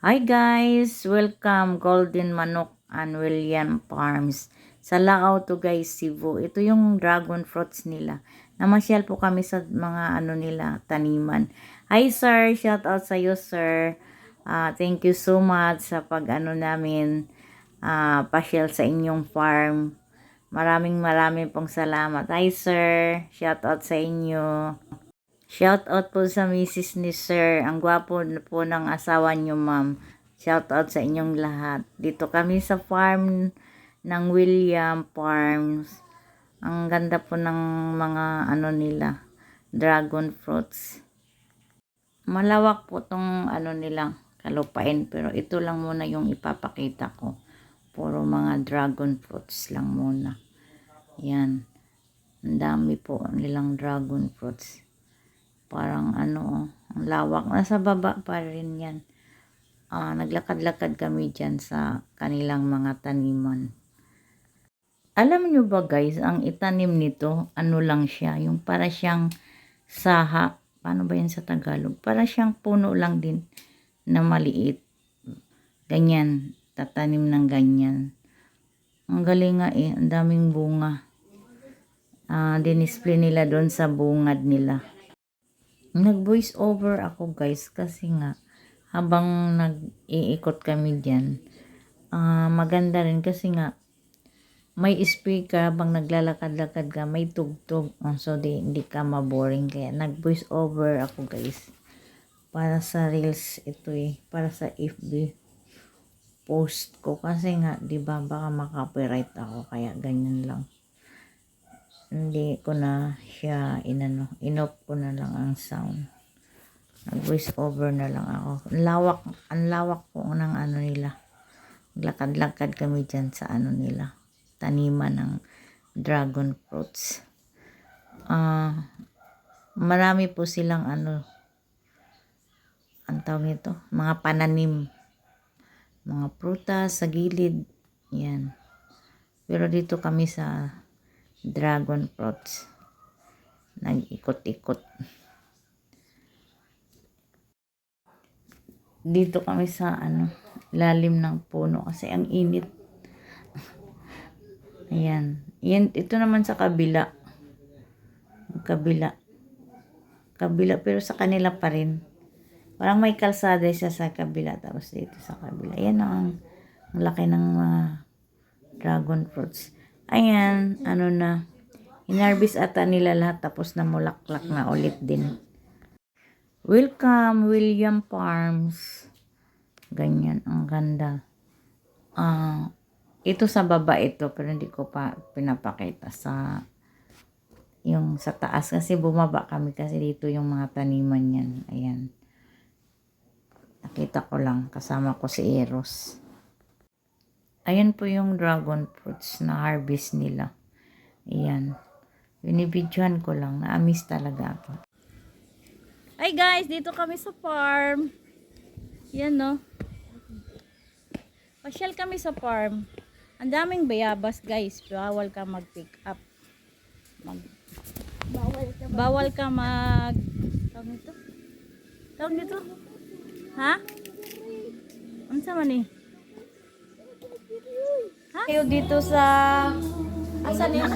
Hi guys! Welcome Golden Manok and William Farms. Sa Lao to guys, Cebu. Ito yung dragon fruits nila. Namasyal po kami sa mga nila, taniman. Hi sir! Shout out sa iyo sir. Thank you so much sa pag namin pasyal sa inyong farm. Maraming pong salamat. Hi sir! Shout out sa inyo. Shout out po sa misis ni Sir. Ang gwapo po ng asawa niyo, ma'am. Shout out sa inyong lahat. Dito kami sa farm ng William Farms. Ang ganda po ng mga nila, dragon fruits. Malawak po tong nila, kalupain, pero ito lang muna yung ipapakita ko. Puro mga dragon fruits lang muna. Yan. Ang dami po nilang dragon fruits. Parang ang lawak. Nasa baba pa rin yan. Naglakad-lakad kami dyan sa kanilang mga taniman. Alam nyo ba guys, ang itanim nito, lang siya, yung para siyang saha. Paano ba yan sa Tagalog? Para siyang puno lang din na maliit. Ganyan, tatanim ng ganyan. Ang galing nga ang daming bunga. Dinisplay nila doon sa bungad nila. Nag-voice over ako guys kasi nga habang nag-iikot kami dyan, maganda rin kasi nga may speaker habang naglalakad-lakad ka, may tugtog. So hindi ka maboring, kaya nag-voice over ako guys. Para sa reels ito para sa FB post ko kasi nga 'di ba baka makapiright ako, kaya ganyan lang. Hindi ko na siya inoff ko na lang ang sound. Nag-voice over na lang ako. Ang lawak po ng nila. Lakad-lakad kami dyan sa nila, taniman ng dragon fruits. Marami po silang ang tawag nito, mga pananim, mga prutas sa gilid. Yan. Pero dito kami sa dragon fruits, nag-ikot-ikot. Dito kami sa lalim ng puno kasi ang init. Ayan. Ito naman sa kabila. Kabila pero sa kanila pa rin. Parang may kalsada siya sa kabila, tapos dito sa kabila. Ayan ang laki ng mga dragon fruits. Ayan, na. Inarbis ata nila lahat, tapos na mulaklak na ulit din. Welcome, William Farms. Ganyan, ang ganda. Ito sa baba ito, pero hindi ko pa pinapakita yung sa taas. Kasi bumaba kami kasi dito yung mga taniman yan. Ayan. Nakita ko lang, kasama ko si Eros. Ayan po yung dragon fruits na harvest nila. Ayan. Binibidyohan ko lang. Na-amiss talaga ako. Hi guys! Dito kami sa farm. Yan no. Pasyal kami sa farm. Ang daming bayabas guys. Bawal ka mag-pick up. Bawal ka mag... Tawag nito? Tawag nito? Ha? Ano sa man ha? Kayo dito sa... Asan yun?